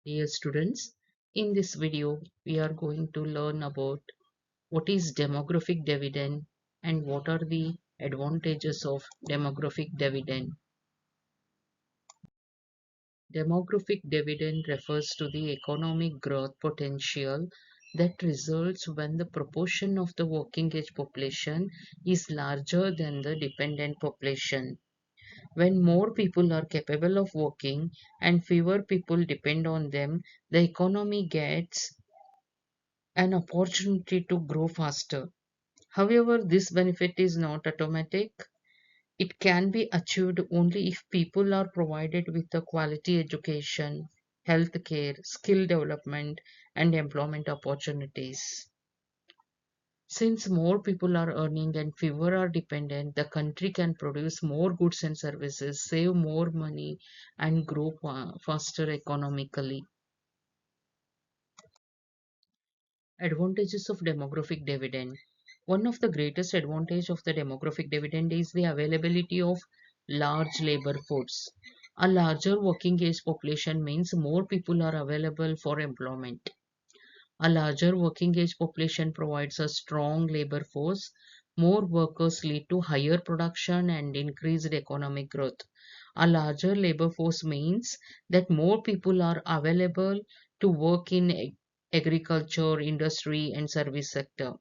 Dear students, in this video, we are going to learn about what is demographic dividend and what are the advantages of demographic dividend. Demographic dividend refers to the economic growth potential that results when the proportion of the working age population is larger than the dependent population. When more people are capable of working and fewer people depend on them, the economy gets an opportunity to grow faster. However, this benefit is not automatic. It can be achieved only if people are provided with a quality education, health care, skill development, and employment opportunities. Since more people are earning and fewer are dependent, the country can produce more goods and services, save more money, and grow faster economically. Advantages of demographic dividend. One of the greatest advantage of the demographic dividend is the availability of large labor force. A larger working age population means more people are available for employment. A larger working age population provides a strong labor force. More workers lead to higher production and increased economic growth. A larger labor force means that more people are available to work in agriculture, industry, and service sector.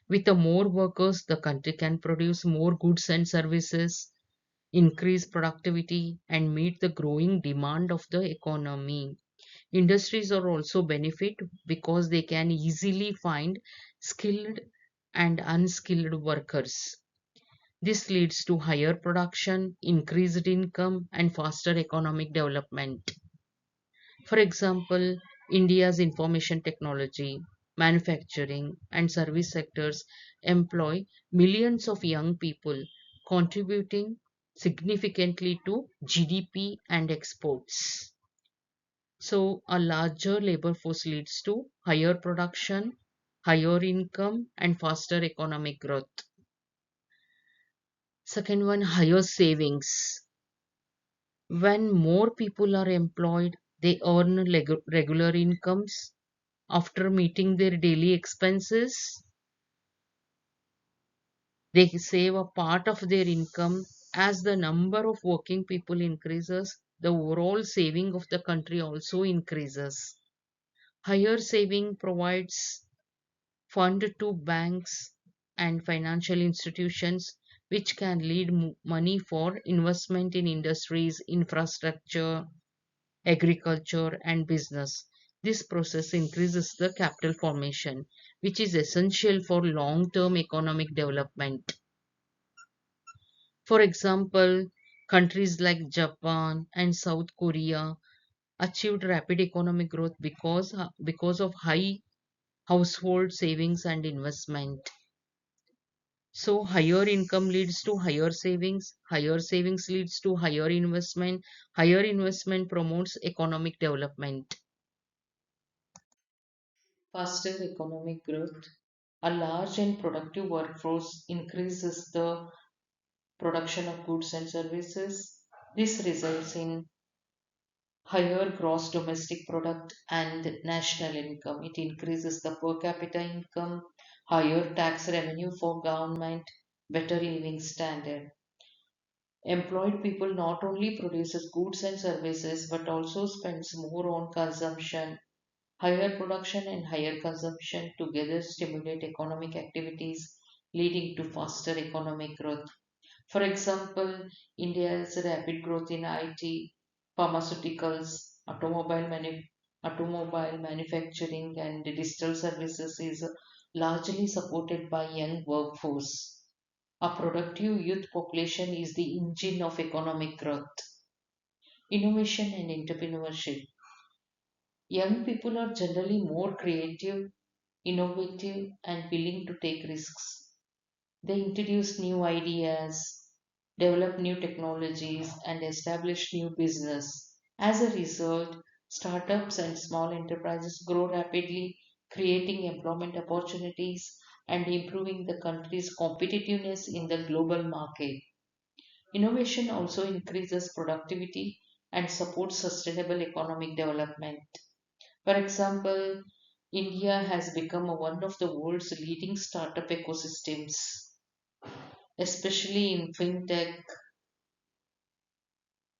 With the more workers, the country can produce more goods and services, increase productivity, and meet the growing demand of the economy. Industries are also benefit because they can easily find skilled and unskilled workers. This leads to higher production, increased income, and faster economic development. For example, India's information technology, manufacturing, and service sectors employ millions of young people, contributing significantly to GDP and exports. So, a larger labor force leads to higher production, higher income, and faster economic growth. Second one, higher savings. When more people are employed, they earn regular incomes. After meeting their daily expenses, they save a part of their income. As the number of working people increases, the overall saving of the country also increases. Higher saving provides fund to banks and financial institutions, which can lead money for investment in industries, infrastructure, agriculture, and business. This process increases the capital formation, which is essential for long term economic development. For example, countries like Japan and South Korea achieved rapid economic growth because of high household savings and investment. So higher income leads to higher savings leads to higher investment promotes economic development. Faster economic growth. A large and productive workforce increases the production of goods and services. This results in higher gross domestic product and national income. It increases the per capita income, higher tax revenue for government, better living standard. Employed people not only produces goods and services but also spends more on consumption. Higher production and higher consumption together stimulate economic activities, leading to faster economic growth. For example, India's rapid growth in IT, pharmaceuticals, automobile manufacturing, and digital services is largely supported by young workforce. A productive youth population is the engine of economic growth. Innovation and entrepreneurship. Young people are generally more creative, innovative, and willing to take risks. They introduce new ideas, develop new technologies, and establish new business. As a result, startups and small enterprises grow rapidly, creating employment opportunities and improving the country's competitiveness in the global market. Innovation also increases productivity and supports sustainable economic development. For example, India has become one of the world's leading startup ecosystems, especially in fintech,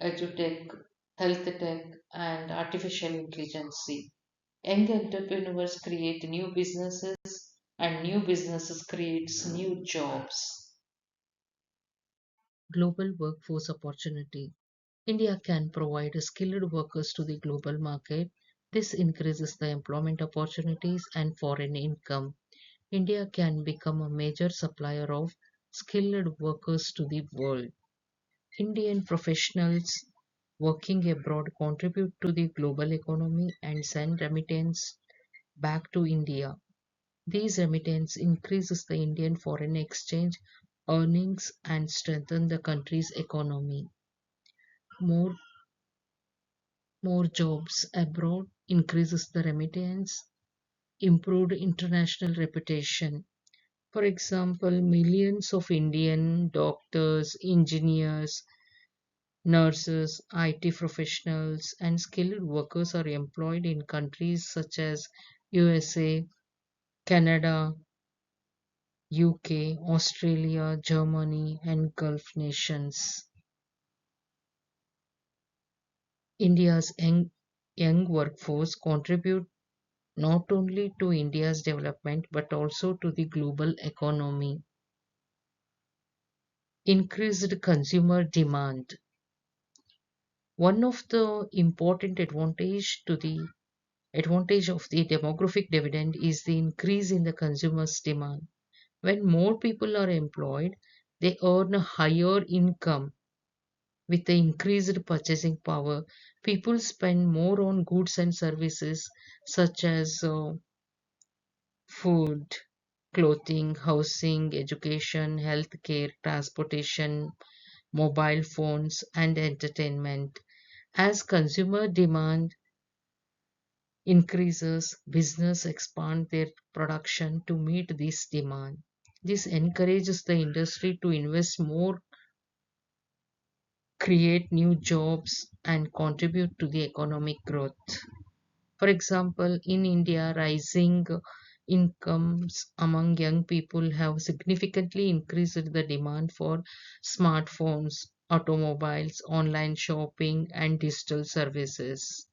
edutech, health tech, and artificial intelligence. Young entrepreneurs create new businesses, and new businesses creates new jobs. Global workforce opportunity. India can provide skilled workers to the global market. This increases the employment opportunities and foreign income. India can become a major supplier of skilled workers to the world. Indian professionals working abroad contribute to the global economy and send remittance back to India. These remittance increases the Indian foreign exchange earnings and strengthen the country's economy. More More jobs abroad increases the remittance, improved international reputation. For example, millions of Indian doctors, engineers, nurses, IT professionals, and skilled workers are employed in countries such as USA, Canada, UK, Australia, Germany, and Gulf nations. India's young workforce contribute not only to India's development but also to the global economy. Increased consumer demand. One of the important advantage of the demographic dividend is the increase in the consumer's demand. When more people are employed, they earn a higher income. With the increased purchasing power, people spend more on goods and services such as food, clothing, housing, education, healthcare, transportation, mobile phones, and entertainment. As consumer demand increases, business expand their production to meet this demand. This encourages the industry to invest more, create new jobs, and contribute to the economic growth. For example, in India, rising incomes among young people have significantly increased the demand for smartphones, automobiles, online shopping, and digital services.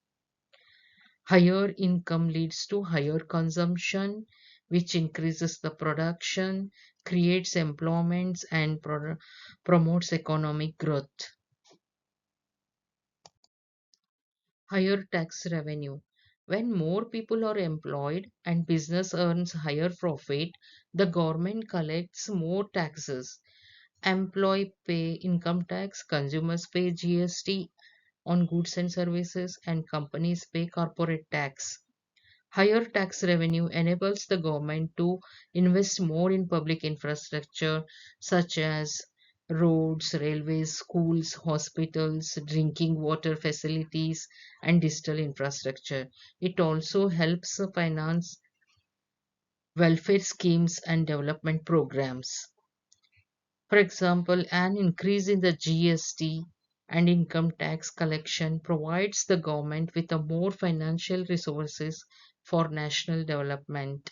Higher income leads to higher consumption, which increases the production, creates employments, and promotes economic growth. Higher tax revenue. When more people are employed and business earns higher profit, the government collects more taxes. Employee pay income tax, consumers pay GST on goods and services, and companies pay corporate tax. Higher tax revenue enables the government to invest more in public infrastructure such as roads, railways, schools, hospitals, drinking water facilities, and digital infrastructure. It also helps finance welfare schemes and development programs. For example, an increase in the GST and income tax collection provides the government with a more financial resources for national development.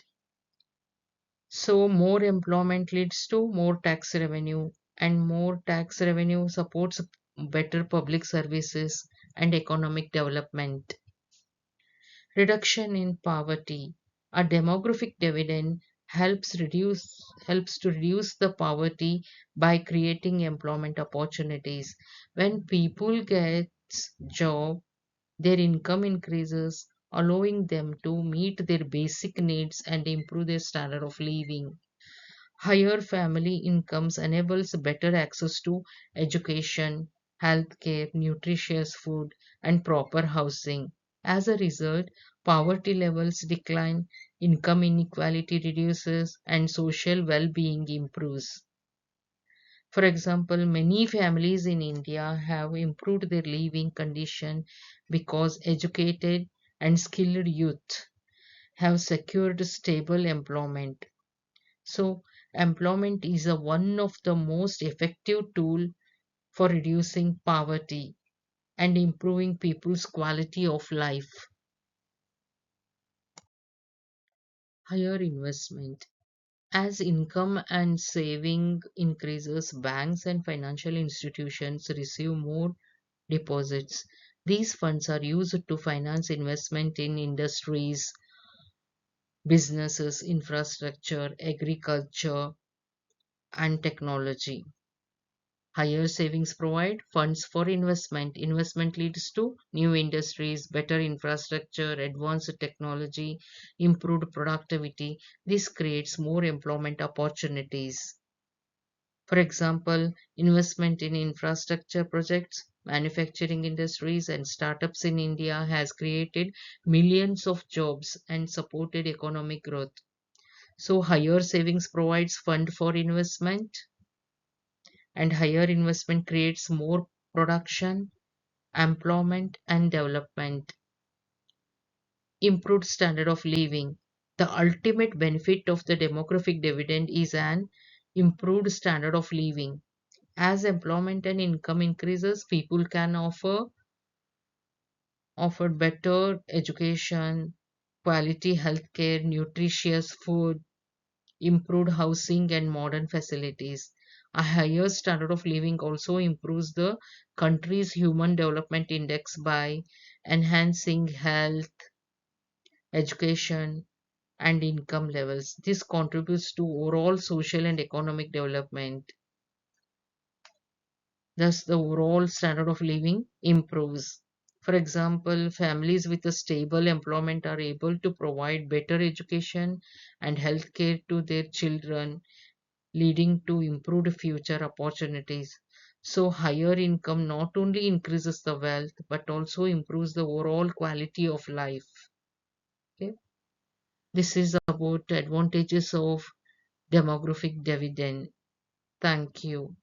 So, more employment leads to more tax revenue, and more tax revenue supports better public services and economic development. Reduction in poverty. A demographic dividend helps to reduce the poverty by creating employment opportunities. When people get job, their income increases, allowing them to meet their basic needs and improve their standard of living. Higher family incomes enables better access to education, healthcare, nutritious food, and proper housing. As a result, poverty levels decline, income inequality reduces, and social well-being improves. For example, many families in India have improved their living condition because educated and skilled youth have secured stable employment. So, employment is one of the most effective tool for reducing poverty and improving people's quality of life. Higher investment. As income and saving increases, banks and financial institutions receive more deposits. These funds are used to finance investment in industries, businesses, infrastructure, agriculture, and technology. Higher savings provide funds for investment. Investment leads to new industries, better infrastructure, advanced technology, improved productivity. This creates more employment opportunities. For example, investment in infrastructure projects, manufacturing industries, and startups in India has created millions of jobs and supported economic growth. So, higher savings provides fund for investment, and higher investment creates more production, employment, and development. Improved standard of living. The ultimate benefit of the demographic dividend is an improved standard of living. As employment and income increases, people can offer better education, quality healthcare, nutritious food, improved housing, and modern facilities. A higher standard of living also improves the country's human development index by enhancing health, education, and income levels. This contributes to overall social and economic development. Thus, the overall standard of living improves. For example, families with a stable employment are able to provide better education and health care to their children, leading to improved future opportunities. So, higher income not only increases the wealth but also improves the overall quality of life. Okay? This is about advantages of demographic dividend. Thank you.